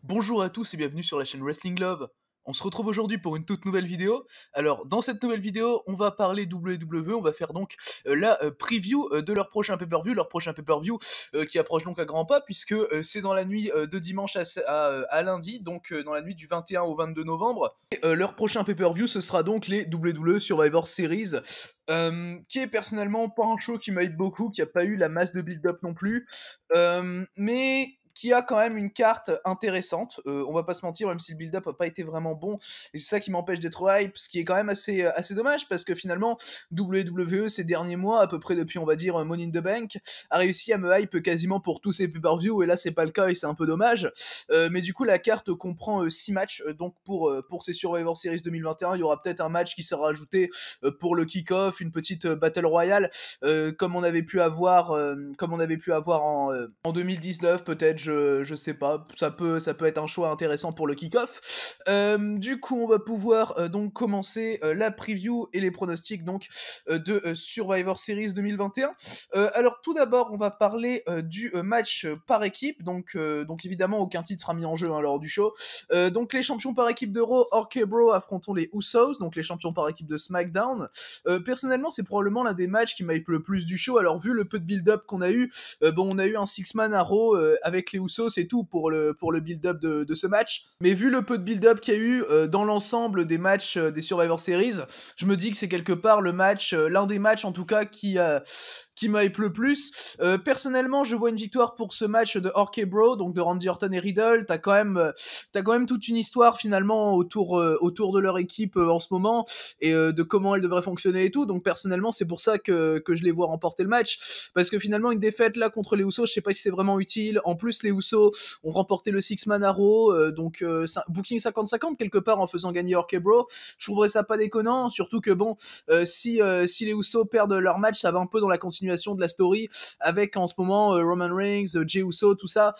Bonjour à tous et bienvenue sur la chaîne Wrestling Love. On se retrouve aujourd'hui pour une toute nouvelle vidéo. Alors, dans cette nouvelle vidéo, on va parler WWE, on va faire donc la preview de leur prochain pay-per-view, qui approche donc à grands pas, puisque c'est dans la nuit de dimanche à lundi, donc dans la nuit du 21 au 22 novembre. Et, leur prochain pay-per-view, ce sera donc les WWE Survivor Series, qui est personnellement pas un show qui m'aide beaucoup, qui a pas eu la masse de build-up non plus, mais qui a quand même une carte intéressante, on va pas se mentir, même si le build-up a pas été vraiment bon, et c'est ça qui m'empêche d'être hype, ce qui est quand même assez dommage, parce que finalement, WWE, ces derniers mois, à peu près depuis, on va dire, Money in the Bank, a réussi à me hype quasiment pour tous ses pay-per-view, et là, c'est pas le cas, et c'est un peu dommage, mais du coup, la carte comprend 6 matchs, donc pour ces Survivor Series 2021, il y aura peut-être un match qui sera ajouté pour le kick-off, une petite Battle Royale, comme on avait pu avoir en 2019, peut-être, je sais pas, ça peut être un choix intéressant pour le kick-off. Du coup, on va pouvoir donc commencer la preview et les pronostics donc de Survivor Series 2021. Alors tout d'abord, on va parler du match par équipe, donc évidemment aucun titre sera mis en jeu lors du show. Donc les champions par équipe de Raw, RK Bro affrontant les Usos, donc les champions par équipe de SmackDown. Personnellement, c'est probablement l'un des matchs qui m'hype le plus du show. Alors vu le peu de build-up qu'on a eu, on a eu un six-man à Raw avec les Usos et tout pour le build-up de ce match. Mais vu le peu de build-up qu'il y a eu dans l'ensemble des matchs des Survivor Series, je me dis que c'est quelque part le match, l'un des matchs en tout cas qui m'hype le plus. Personnellement, je vois une victoire pour ce match de RK Bro, donc de Randy Orton et Riddle. T'as quand même toute une histoire finalement autour de leur équipe en ce moment et de comment elle devrait fonctionner et tout. Donc personnellement, c'est pour ça que je les vois remporter le match, parce que finalement une défaite là contre les Usos, je sais pas si c'est vraiment utile. En plus, les Usos ont remporté le Six Man Arrow, booking 50-50 quelque part en faisant gagner RK Bro. Je trouverais ça pas déconnant, surtout que si les Usos perdent leur match, ça va un peu dans la continuité de la story, avec en ce moment Roman Reigns, Jey Uso, tout ça,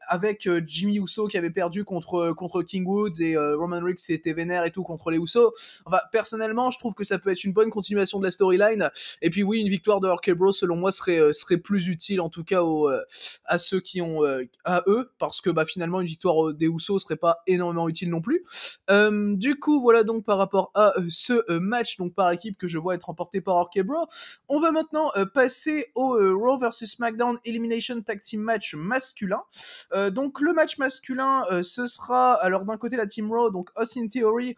avec Jimmy Uso qui avait perdu contre King Woods, et Roman Reigns qui était vénère et tout contre les Uso. Enfin, personnellement, je trouve que ça peut être une bonne continuation de la storyline, et puis oui, une victoire de RK Bro selon moi serait plus utile, en tout cas à ceux qui ont à eux, parce que finalement une victoire des Usos serait pas énormément utile non plus. Du coup, voilà donc par rapport à ce match donc par équipe que je vois être remporté par RK Bro. On va maintenant passer au Raw vs SmackDown Elimination Tag Team Match masculin. Donc le match masculin, ce sera alors d'un côté la Team Raw, donc Austin Theory,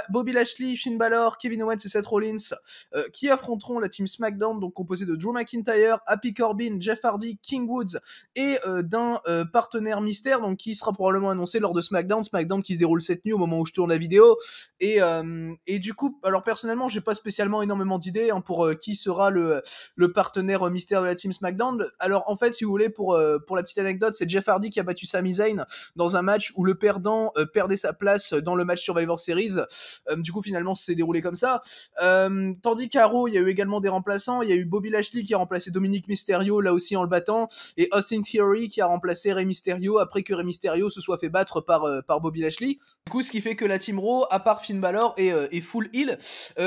Bobby Lashley, Finn Balor, Kevin Owens et Seth Rollins, qui affronteront la Team SmackDown, donc composée de Drew McIntyre, Happy Corbin, Jeff Hardy, King Woods et d'un partenaire mystère, donc qui sera probablement annoncé lors de SmackDown qui se déroule cette nuit au moment où je tourne la vidéo. Et du coup, alors personnellement, j'ai pas spécialement énormément d'idées pour qui sera le partenaire mystère de la Team SmackDown. Alors en fait, si vous voulez, pour la petite anecdote, c'est Jeff Hardy qui a battu Sami Zayn dans un match où le perdant perdait sa place dans le match Survivor Series. Du coup, finalement, ça s'est déroulé comme ça. Tandis qu'à Raw, il y a eu également des remplaçants. Il y a eu Bobby Lashley qui a remplacé Dominic Mysterio, là aussi en le battant, et Austin Theory qui a remplacé Rey Mysterio après que Rey Mysterio se soit fait battre par Bobby Lashley. Du coup, ce qui fait que la Team Raw, à part Finn Balor, est full heel.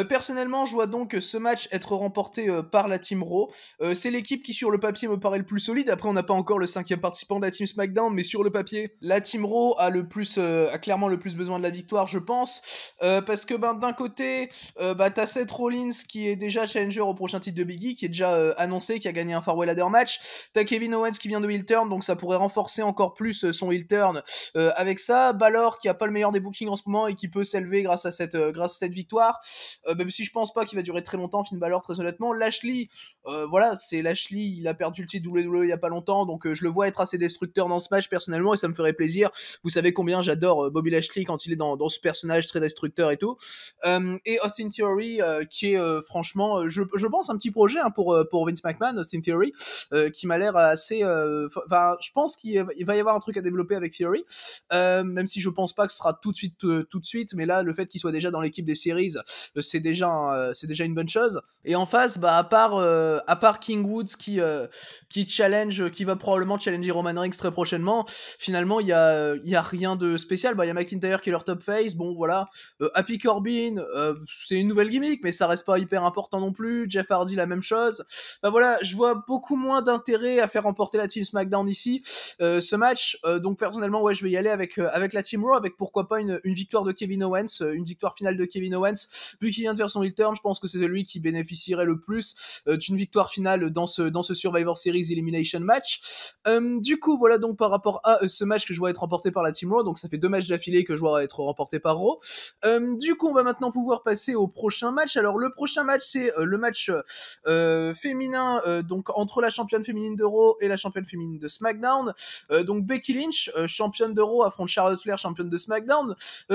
Personnellement, je vois donc ce match être remporté par la Team Raw. C'est l'équipe qui sur le papier me paraît le plus solide. Après, on n'a pas encore le 5e participant de la Team SmackDown, mais sur le papier, la Team Raw a clairement le plus besoin de la victoire, je pense, parce que d'un côté, t'as Seth Rollins qui est déjà challenger au prochain titre de Big E, qui est déjà annoncé, qui a gagné un Farewell Ladder match. T'as Kevin Owens qui vient de heel turn, donc ça pourrait renforcer encore plus son heel turn avec ça. Balor qui a pas le meilleur des bookings en ce moment et qui peut s'élever grâce à cette victoire, même si je pense pas qu'il va durer très longtemps, Finn Balor, très honnêtement. Lashley, voilà, c'est Lashley, il a perdu le titre WWE il y a pas longtemps, donc je le vois être assez destructeur dans ce match personnellement, et ça me ferait plaisir. Vous savez combien j'adore Bobby Lashley quand il est dans ce personnage très destructeur et tout. Et Austin Theory, qui est franchement, je pense un petit projet pour Vince McMahon, Austin Theory, qui m'a l'air assez, enfin, je pense qu'il va y avoir un truc à développer avec Theory, même si je pense pas que ce sera tout de suite, mais là, le fait qu'il soit déjà dans l'équipe des series, c'est déjà une bonne chose. Et en face, à à part King Woods qui va probablement challenger Roman Reigns très prochainement, finalement, il y a rien de spécial. Bah, il y a McIntyre qui est leur top face, bon, voilà. Happy Corbin, c'est une nouvelle gimmick, mais ça reste pas hyper important non plus. Jeff Hardy, la même chose. Bah voilà, je vois beaucoup moins d'intérêt à faire remporter la Team SmackDown ici, ce match. Donc personnellement, ouais, je vais y aller avec la Team Raw, avec pourquoi pas une victoire de Kevin Owens, une victoire finale de Kevin Owens. Vu qu'il vient de faire son heel turn, je pense que c'est celui qui bénéficierait le plus d'une victoire finale dans ce Survivor Series Elimination match. Du coup, voilà donc par rapport à ce match que je vois être remporté par la Team Raw. Donc ça fait 2 matchs d'affilée que je vois être remporté par Raw. Du coup, on va maintenant pouvoir passer au prochain match. Alors le prochain match, c'est le match féminin, donc entre la championne féminine de Raw et la championne féminine de SmackDown. Donc Becky Lynch, championne de Raw, affronte Charlotte Flair, championne de SmackDown.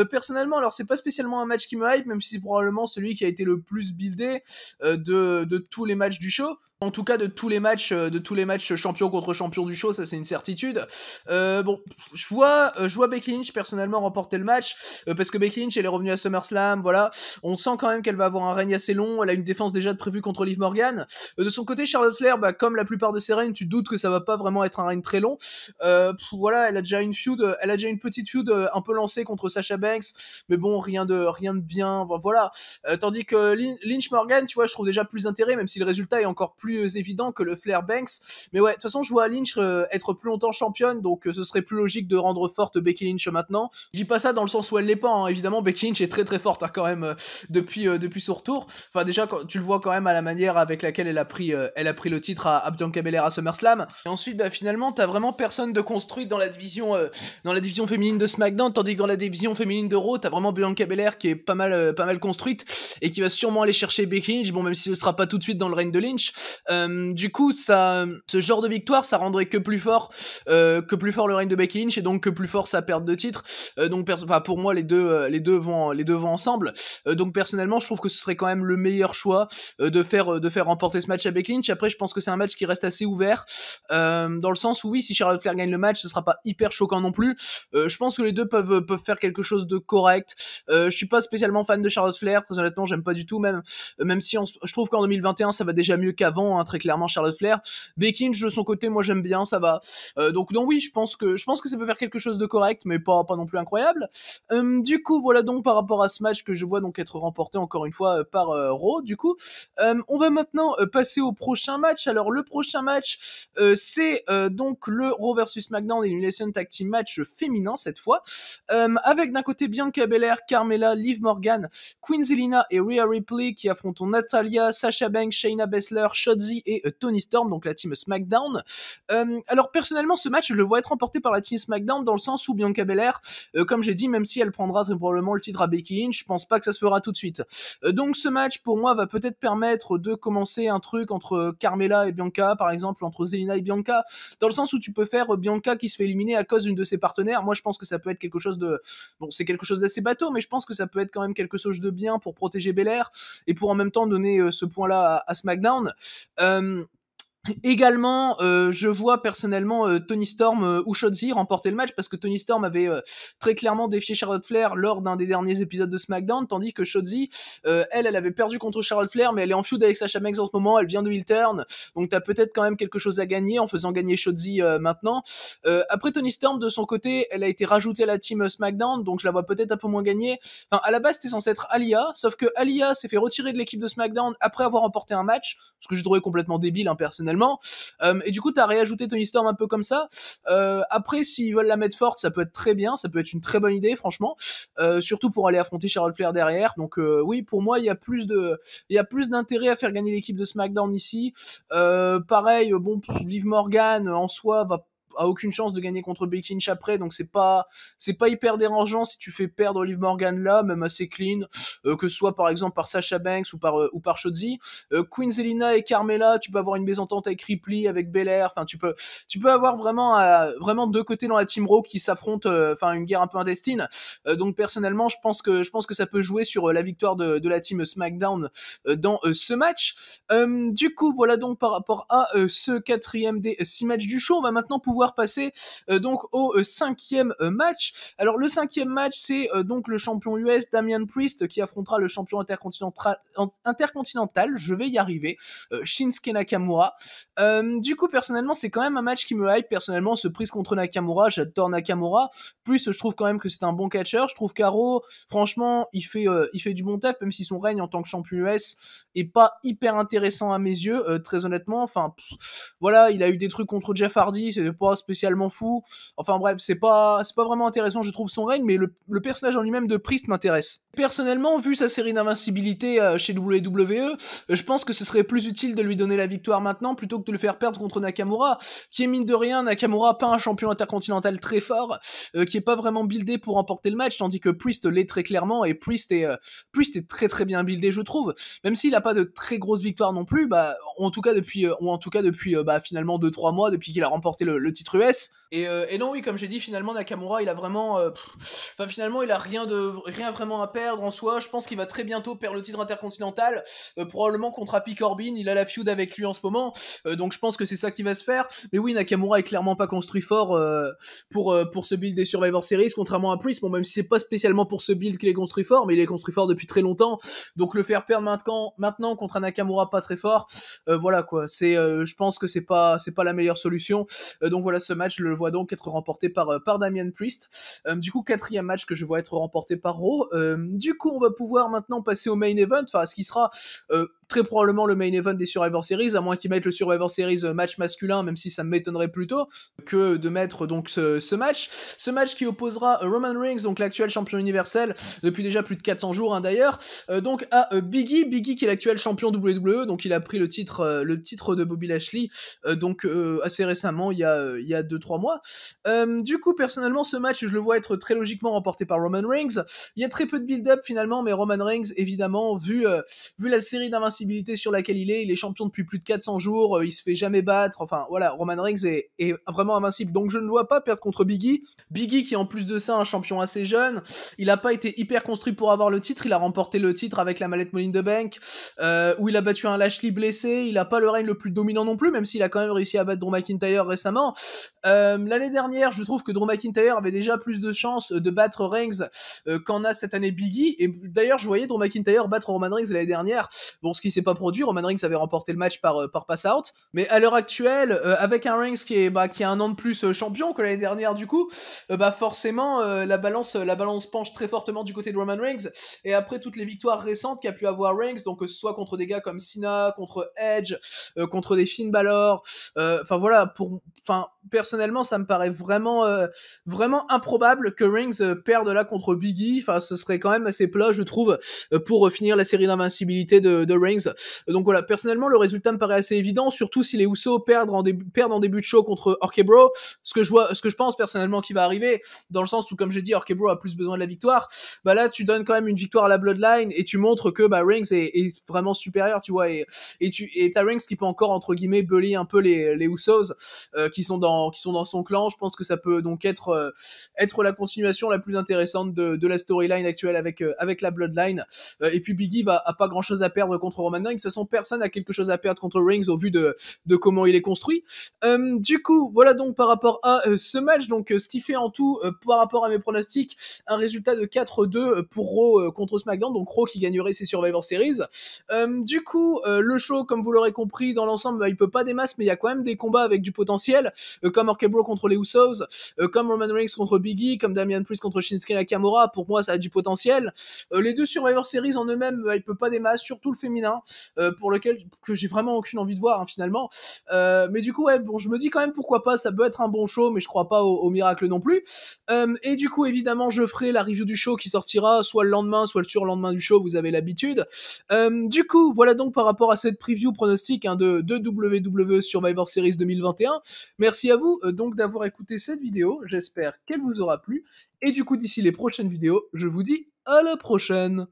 Personnellement, alors c'est pas spécialement un match qui me hype, même si c'est probablement celui qui a été le plus buildé de tous les matchs du show. En tout cas, de tous les matchs champion contre champion du show, ça c'est une certitude. Bon, je vois Becky Lynch personnellement remporter le match parce que Becky Lynch elle est revenue à SummerSlam, voilà. On sent quand même qu'elle va avoir un règne assez long. Elle a une défense déjà prévue contre Liv Morgan. De son côté, Charlotte Flair, bah, comme la plupart de ses règnes, tu doutes que ça va pas vraiment être un règne très long. Voilà, elle a déjà une petite feud un peu lancée contre Sasha Banks, mais bon, rien de bien. Voilà. Tandis que Lynch Morgan, tu vois, je trouve déjà plus intérêt, même si le résultat est encore plus évident que le Flair Banks. Mais ouais, de toute façon, je vois Lynch être plus longtemps championne, donc ce serait plus logique de rendre forte Becky Lynch maintenant. Je dis pas ça dans le sens où elle l'est pas, hein. Évidemment, Becky Lynch est très très forte, hein, quand même, depuis son retour. Enfin, déjà, tu le vois quand même à la manière avec laquelle elle a pris le titre à Bianca Belair à SummerSlam. Et ensuite, bah, finalement, t'as vraiment personne de construit dans la division féminine de SmackDown, tandis que dans la division féminine de Raw, t'as vraiment Bianca Belair qui est pas mal construite et qui va sûrement aller chercher Becky Lynch. Bon, même si ce sera pas tout de suite dans le règne de Lynch. Du coup, ce genre de victoire, ça rendrait que plus fort le règne de Becky Lynch et donc que plus fort sa perte de titre. Donc, pour moi, les deux vont ensemble. Donc, personnellement, je trouve que ce serait quand même le meilleur choix de faire remporter ce match à Becky Lynch. Après, je pense que c'est un match qui reste assez ouvert, dans le sens où oui, si Charlotte Flair gagne le match, ce sera pas hyper choquant non plus. Je pense que les deux peuvent faire quelque chose de correct. Je suis pas spécialement fan de Charlotte Flair, très honnêtement, j'aime pas du tout, même si je trouve qu'en 2021 ça va déjà mieux qu'avant, hein, très clairement Charlotte Flair. Becky Lynch de son côté, moi j'aime bien, ça va. Donc oui, je pense que ça peut faire quelque chose de correct, mais pas non plus incroyable. Du coup, voilà donc par rapport à ce match que je vois donc être remporté encore une fois par Raw. Du coup, on va maintenant passer au prochain match. Alors le prochain match, c'est donc le Raw vs SmackDown Elimination Tag Team match féminin cette fois, avec d'un côté Bianca Belair, Carmella, Liv Morgan, Queen Zelina et Rhea Ripley qui affrontent Natalya, Sasha Banks, Shayna Baszler, Shotzi et Toni Storm, donc la team SmackDown. Alors personnellement, ce match, je le vois être remporté par la team SmackDown dans le sens où Bianca Belair, comme j'ai dit, même si elle prendra très probablement le titre à Becky Lynch, je pense pas que ça se fera tout de suite. Donc ce match, pour moi, va peut-être permettre de commencer un truc entre Carmella et Bianca, par exemple, entre Zelina et Bianca, dans le sens où tu peux faire Bianca qui se fait éliminer à cause d'une de ses partenaires. Moi, je pense que ça peut être quelque chose de... Bon, c'est quelque chose d'assez bateau, mais je pense que ça peut être quand même quelque chose de bien pour protéger Belair et pour en même temps donner ce point-là à SmackDown. Également, je vois personnellement Toni Storm ou Shotzi remporter le match parce que Toni Storm avait très clairement défié Charlotte Flair lors d'un des derniers épisodes de SmackDown, tandis que Shotzi, elle avait perdu contre Charlotte Flair, mais elle est en feud avec Sasha Banks en ce moment, elle vient de heel turn, donc t'as peut-être quand même quelque chose à gagner en faisant gagner Shotzi maintenant. Après Toni Storm, de son côté, elle a été rajoutée à la team SmackDown, donc je la vois peut-être un peu moins gagner. Enfin, à la base, c'était censé être Aliyah, sauf que Aliyah s'est fait retirer de l'équipe de SmackDown après avoir remporté un match, ce que je trouvais complètement débile, hein, personnellement. Et du coup t'as réajouté Toni Storm un peu comme ça. Après, s'ils veulent la mettre forte, ça peut être très bien, ça peut être une très bonne idée franchement, surtout pour aller affronter Charlotte Flair derrière. Donc oui, pour moi il y a plus d'intérêt à faire gagner l'équipe de SmackDown ici. Pareil, bon, Liv Morgan en soi a aucune chance de gagner contre Becky Lynch après, donc c'est pas hyper dérangeant si tu fais perdre Liv Morgan là, même assez clean, que ce soit par exemple par Sasha Banks ou par Shotzi. Queen Zelina et Carmella, tu peux avoir une mésentente avec Ripley, avec Belair, enfin tu peux avoir vraiment deux côtés dans la Team Raw qui s'affrontent, enfin une guerre un peu intestine. Donc personnellement, je pense que ça peut jouer sur la victoire de la Team SmackDown dans ce match. Du coup, voilà donc par rapport à ce quatrième des 6 matchs du show, on va maintenant pouvoir pouvoir passer donc au cinquième match. Alors le cinquième match, c'est donc le champion US Damian Priest qui affrontera le champion intercontinental, je vais y arriver, Shinsuke Nakamura. Du coup, personnellement, c'est quand même un match qui me hype. Personnellement, ce Priest contre Nakamura, j'adore Nakamura. Plus, je trouve quand même que c'est un bon catcheur. Je trouve qu'Aro, franchement, il fait du bon taf, même si son règne en tant que champion US est pas hyper intéressant à mes yeux, très honnêtement. Enfin, voilà, il a eu des trucs contre Jeff Hardy, c'est pas spécialement fou. Enfin bref, c'est pas vraiment intéressant, je trouve, son règne, mais le personnage en lui-même de Priest m'intéresse. Personnellement, vu sa série d'invincibilité chez WWE, je pense que ce serait plus utile de lui donner la victoire maintenant plutôt que de le faire perdre contre Nakamura, qui est mine de rien, Nakamura pas un champion intercontinental très fort, qui est pas vraiment buildé pour remporter le match, tandis que Priest l'est très clairement, et Priest est très très bien buildé, je trouve. Même s'il a pas de très grosses victoires non plus, bah en tout cas depuis bah finalement 2-3 mois depuis qu'il a remporté le titre US. Et non, oui, comme j'ai dit, finalement Nakamura il a vraiment enfin finalement il a rien vraiment à perdre en soi. Je pense qu'il va très bientôt perdre le titre intercontinental, probablement contre Happy Corbin. Il a la feud avec lui en ce moment, donc je pense que c'est ça qui va se faire. Mais oui, Nakamura est clairement pas construit fort pour ce build des Survivor Series, contrairement à Priest. Bon, même si c'est pas spécialement pour ce build qu'il est construit fort, mais il est construit fort depuis très longtemps. Donc le faire perdre maintenant contre un Nakamura pas très fort, voilà quoi. Je pense que c'est pas la meilleure solution. Donc voilà, ce match je le vois donc être remporté par Damian Priest. Du coup, quatrième match que je vois être remporté par Raw. Du coup, on va pouvoir maintenant passer au main event, enfin ce qui sera très probablement le main event des Survivor Series, à moins qu'ils mettent le Survivor Series match masculin, même si ça m'étonnerait plutôt que de mettre donc ce match qui opposera Roman Reigns, donc l'actuel champion universel depuis déjà plus de 400 jours d'ailleurs, donc à Big E qui est l'actuel champion WWE, donc il a pris le titre de Bobby Lashley donc assez récemment, il y a 2-3 mois. Du coup, personnellement, ce match, je le vois être très logiquement remporté par Roman Reigns. Il y a très peu de build-up finalement, mais Roman Reigns, évidemment, vu la série d'invincibilité sur laquelle il est champion depuis plus de 400 jours, il se fait jamais battre. Enfin voilà, Roman Reigns est vraiment invincible, donc je ne le vois pas perdre contre Big E. Big E qui en plus de ça, un champion assez jeune, il a pas été hyper construit pour avoir le titre. Il a remporté le titre avec la mallette Money in the Bank, où il a battu un Lashley blessé. Il a pas le règne le plus dominant non plus, même s'il a quand même réussi à battre Drew McIntyre récemment. L'année dernière, je trouve que Drew McIntyre avait déjà plus de chances de battre Reigns qu'en a cette année Big E. Et d'ailleurs, je voyais Drew McIntyre battre Roman Reigns l'année dernière. Bon, ce qui s'est pas produit, Roman Reigns avait remporté le match par pass out. Mais à l'heure actuelle, avec un Reigns qui a un an de plus champion que l'année dernière, du coup, forcément la balance penche très fortement du côté de Roman Reigns. Et après toutes les victoires récentes qu'a pu avoir Reigns, donc que ce soit contre des gars comme Cena, contre Edge, contre des Finn Balor, enfin voilà, personnellement ça me paraît vraiment improbable que Reigns perde là contre Big E. Enfin, ce serait quand même assez plat, je trouve, pour finir la série d'invincibilité de Reigns. Donc voilà, personnellement le résultat me paraît assez évident, surtout si les Usos perdent en début de show contre Orkebro, ce que je pense personnellement qui va arriver, dans le sens où, comme j'ai dit, Orkebro a plus besoin de la victoire. Bah là tu donnes quand même une victoire à la Bloodline et tu montres que Reigns est vraiment supérieur, tu vois, et t'as Reigns qui peut encore entre guillemets bully un peu les Usos qui sont dans son clan. Je pense que ça peut donc être la continuation la plus intéressante de la storyline actuelle avec la Bloodline. Et puis Big E a pas grand chose à perdre contre Roman Reigns. De toute façon, personne a quelque chose à perdre contre Reigns au vu de comment il est construit. Du coup, voilà donc par rapport à ce match, donc ce qui fait en tout par rapport à mes pronostics un résultat de 4-2 pour Raw contre SmackDown, donc Raw qui gagnerait ses Survivor Series. Du coup, le show, comme vous l'aurez compris, dans l'ensemble, il peut pas des masses, mais il y a quand même des combats avec du potentiel, comme Orkebro contre les Usos, comme Roman Reigns contre Big E, comme Damian Priest contre Shinsuke Nakamura. Pour moi, ça a du potentiel. Les deux Survivor Series en eux-mêmes, il peut pas des masses, surtout le féminin, pour lequel que j'ai vraiment aucune envie de voir finalement. Mais du coup, ouais, bon, je me dis quand même pourquoi pas, ça peut être un bon show, mais je crois pas au miracle non plus. Et du coup, évidemment, je ferai la review du show qui sortira soit le lendemain, soit le surlendemain du show, vous avez l'habitude. Du coup, voilà donc par rapport à cette preview pronostic de WWE Survivor Series 2021. Merci à vous donc d'avoir écouté cette vidéo, j'espère qu'elle vous aura plu. Et du coup, d'ici les prochaines vidéos, je vous dis à la prochaine.